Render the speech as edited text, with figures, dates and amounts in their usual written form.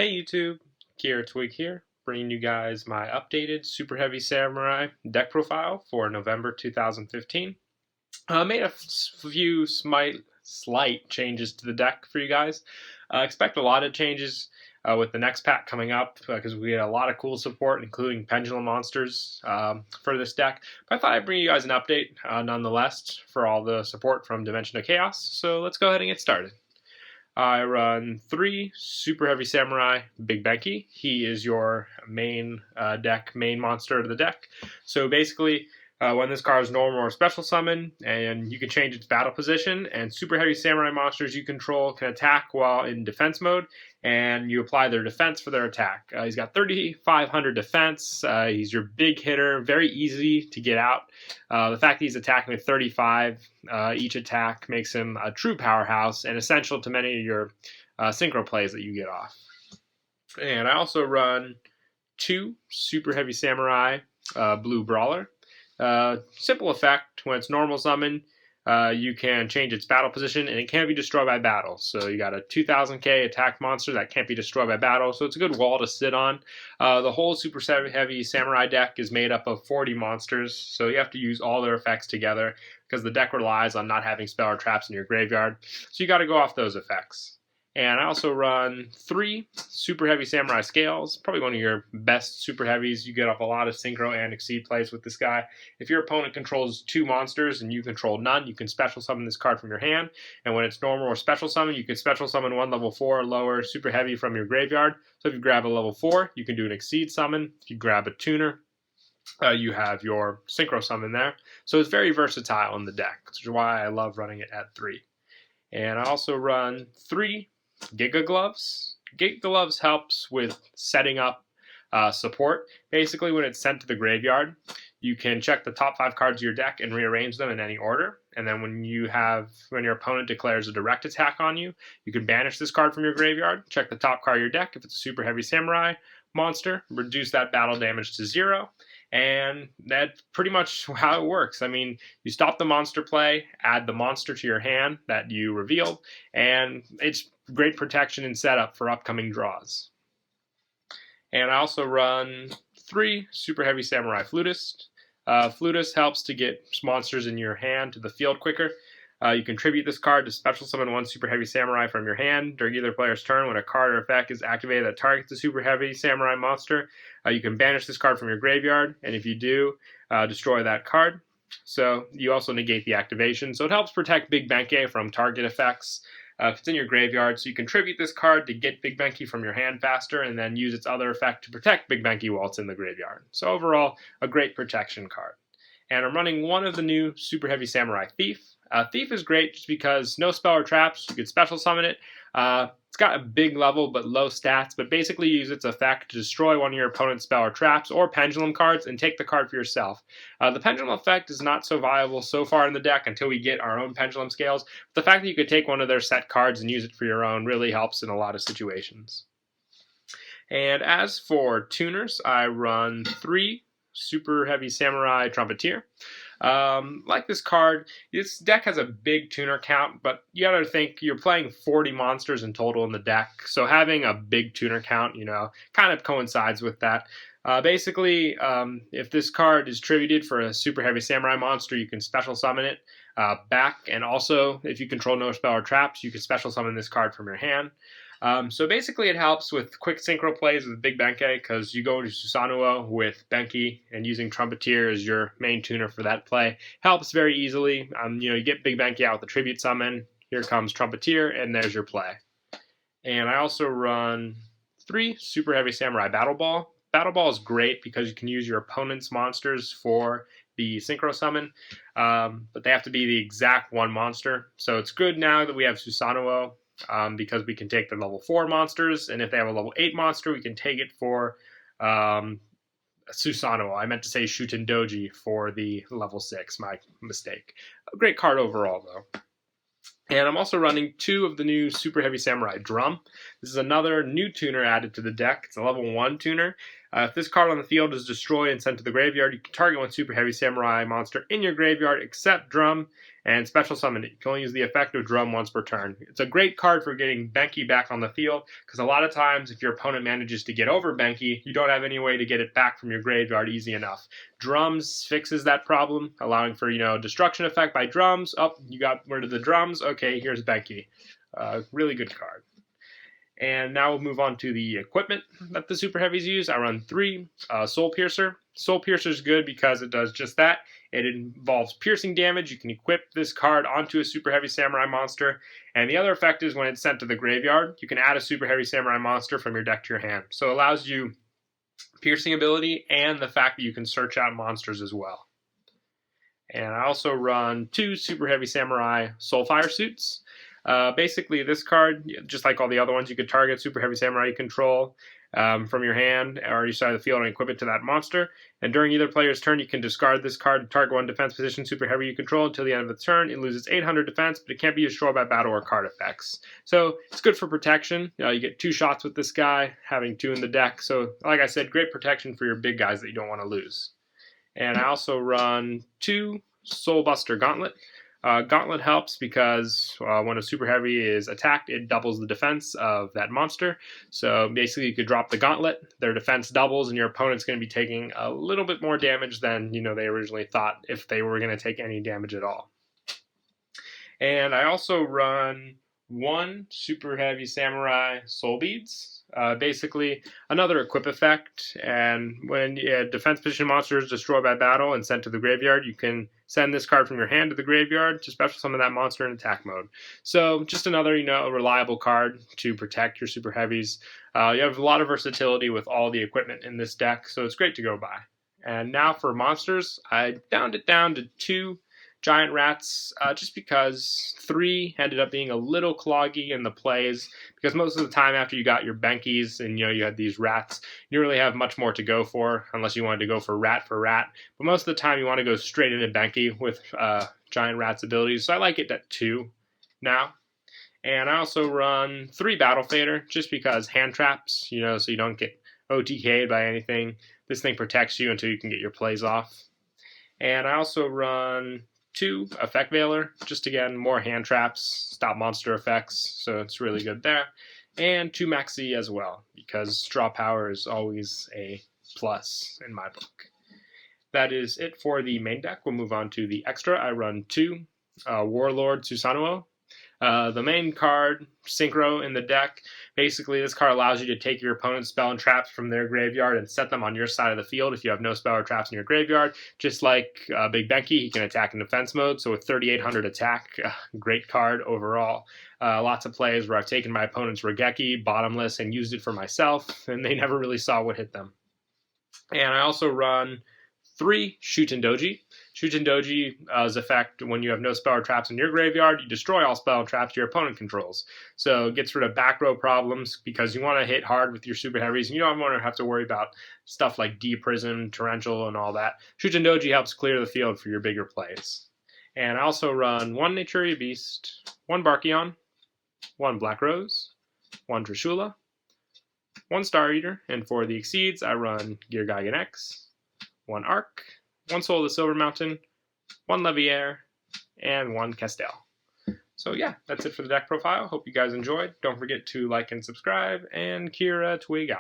Hey YouTube, Kier Twig here, bringing you guys my updated Super Heavy Samurai deck profile for November 2015. Made a few slight changes to the deck for you guys. Expect a lot of changes with the next pack coming up because we had a lot of cool support, including Pendulum Monsters for this deck. But I thought I'd bring you guys an update nonetheless for all the support from Dimension of Chaos. So let's go ahead and get started. I run 3 Super Heavy Samurai Big Benki. He is your main main monster of the deck. So basically, when this card is normal or special summon, and you can change its battle position, and Super Heavy Samurai monsters you control can attack while in defense mode, and you apply their defense for their attack. He's got 3,500 defense. He's your big hitter, very easy to get out. The fact that he's attacking with 35 each attack makes him a true powerhouse and essential to many of your synchro plays that you get off. And I also run 2 Super Heavy Samurai Blue Brawler. Simple effect, when it's normal summon, you can change its battle position and it can't be destroyed by battle. So you got a 2000k attack monster that can't be destroyed by battle, so it's a good wall to sit on. The whole Super Heavy Samurai deck is made up of 40 monsters, so you have to use all their effects together because the deck relies on not having spell or traps in your graveyard. So you got to go off those effects. And I also run 3 Super Heavy Samurai Scales, probably one of your best Super Heavies. You get off a lot of Synchro and Exceed plays with this guy. If your opponent controls 2 monsters and you control none, you can special summon this card from your hand. And when it's normal or special summon, you can special summon 1 level 4 or lower Super Heavy from your graveyard. So if you grab a level 4, you can do an Exceed summon. If you grab a tuner, you have your Synchro summon there. So it's very versatile in the deck, which is why I love running it at 3. And I also run 3 Giga Gloves. Giga Gloves helps with setting up support. Basically, when it's sent to the graveyard, you can check the top 5 cards of your deck and rearrange them in any order. And then when your opponent declares a direct attack on you, you can banish this card from your graveyard, check the top card of your deck. If it's a Super Heavy Samurai monster, reduce that battle damage to 0. And that's pretty much how it works. I mean, you stop the monster play, add the monster to your hand that you revealed, and it's great protection and setup for upcoming draws. And I also run 3 Super Heavy Samurai Flutist. Flutist helps to get monsters in your hand to the field quicker. You contribute this card to special summon 1 Super Heavy Samurai from your hand during either player's turn. When a card or effect is activated that targets a Super Heavy Samurai monster, you can banish this card from your graveyard, and if you do, destroy that card. So you also negate the activation. So it helps protect Big Benki from target effects. If it's in your graveyard, so you contribute this card to get Big Benki from your hand faster and then use its other effect to protect Big Benki while it's in the graveyard. So overall, a great protection card. And I'm running 1 of the new Super Heavy Samurai Thief. Thief is great just because no spell or traps. You could special summon it. It's got a big level but low stats, but basically use its effect to destroy one of your opponent's spell or traps or pendulum cards and take the card for yourself. The pendulum effect is not so viable so far in the deck until we get our own pendulum scales. But the fact that you could take one of their set cards and use it for your own really helps in a lot of situations. And as for tuners, I run 3 Super Heavy Samurai Trumpeteer. Like this card, this deck has a big tuner count, but you gotta think you're playing 40 monsters in total in the deck, so having a big tuner count, kind of coincides with that. Basically, if this card is tributed for a Super Heavy Samurai monster, you can special summon it back, and also, if you control no spell or traps, you can special summon this card from your hand. So basically it helps with quick synchro plays with Big Benki because you go into Susanoo with Benki and using Trumpeteer as your main tuner for that play. Helps very easily. You get Big Benki out with the Tribute Summon. Here comes Trumpeteer and there's your play. And I also run 3 Super Heavy Samurai Battle Ball. Battle Ball is great because you can use your opponent's monsters for the Synchro Summon, but they have to be the exact 1 monster. So it's good now that we have Susanoo. Because we can take the level 4 monsters, and if they have a level 8 monster, we can take it for Susanoo. I meant to say Shuten Doji for the level 6, my mistake. A great card overall, though. And I'm also running 2 of the new Super Heavy Samurai Drum. This is another new tuner added to the deck. It's a level 1 tuner. If this card on the field is destroyed and sent to the graveyard, you can target 1 Super Heavy Samurai monster in your graveyard except Drum, And special summon it. You can only use the effect of Drum once per turn. It's a great card for getting Benki back on the field, because a lot of times if your opponent manages to get over Benki, you don't have any way to get it back from your graveyard easy enough. Drums fixes that problem, allowing for, destruction effect by drums. Oh, you got rid of the drums. Okay, here's Benki. Really good card. And now we'll move on to the equipment that the Super Heavies use. I run 3. Soul Piercer. Soul Piercer is good because it does just that. It involves piercing damage. You can equip this card onto a Super Heavy Samurai monster. And the other effect is when it's sent to the graveyard, you can add a Super Heavy Samurai monster from your deck to your hand. So it allows you piercing ability and the fact that you can search out monsters as well. And I also run 2 Super Heavy Samurai Soulfire suits. Basically, this card, just like all the other ones, you could target Super Heavy Samurai you control from your hand or your side of the field and equip it to that monster. And during either player's turn, you can discard this card to target one defense position Super Heavy you control until the end of the turn. It loses 800 defense, but it can't be destroyed by battle or card effects. So it's good for protection. You get 2 shots with this guy, having 2 in the deck. So like I said, great protection for your big guys that you don't want to lose. And I also run 2 Soulbuster Gauntlet. Gauntlet helps because when a Super Heavy is attacked, it doubles the defense of that monster. So basically, you could drop the Gauntlet, their defense doubles, and your opponent's going to be taking a little bit more damage than they originally thought if they were going to take any damage at all. And I also run 1 Super Heavy Samurai Soul Beads. Basically, another equip effect, and when a defense position monster is destroyed by battle and sent to the graveyard, you can send this card from your hand to the graveyard to special summon that monster in attack mode. So just another, reliable card to protect your Super Heavies. You have a lot of versatility with all the equipment in this deck, so it's great to go by. And now for monsters, I downed it down to 2 giant rats, just because 3 ended up being a little cloggy in the plays, because most of the time after you got your Benkies and you had these rats, you don't really have much more to go for unless you wanted to go for rat. But most of the time you want to go straight into Benki with giant rat's abilities, so I like it at 2 now. And I also run 3 Battle Fader, just because hand traps, so you don't get OTK'd by anything. This thing protects you until you can get your plays off. And I also run 2 Effect Veiler, just again, more hand traps, stop monster effects, so it's really good there. And 2 Maxi as well, because draw power is always a plus in my book. That is it for the main deck. We'll move on to the extra. I run 2 Warlord Susanoo. The main card, Synchro, in the deck. Basically, this card allows you to take your opponent's spell and traps from their graveyard and set them on your side of the field if you have no spell or traps in your graveyard. Just like Big Benki, he can attack in defense mode, so with 3,800 attack, great card overall. Lots of plays where I've taken my opponent's Regeki, bottomless, and used it for myself, and they never really saw what hit them. And I also run 3 Shuten Doji. Shuten Doji's effect, when you have no spell or traps in your graveyard, you destroy all spell and traps your opponent controls. So it gets rid of back row problems because you want to hit hard with your Super Heavies, and you don't want to have to worry about stuff like D-Prison, Torrential, and all that. Shuten Doji helps clear the field for your bigger plays. And I also run 1 Naturia Beast, 1 Barkion, 1 Black Rose, 1 Trishula, 1 Star Eater, and for the Exceeds, I run Gear Gigan X, 1 Arc, 1 Soul of the Silver Mountain, 1 Leviair, and 1 Castel. So yeah, that's it for the deck profile. Hope you guys enjoyed. Don't forget to like and subscribe, and Kira Twig out.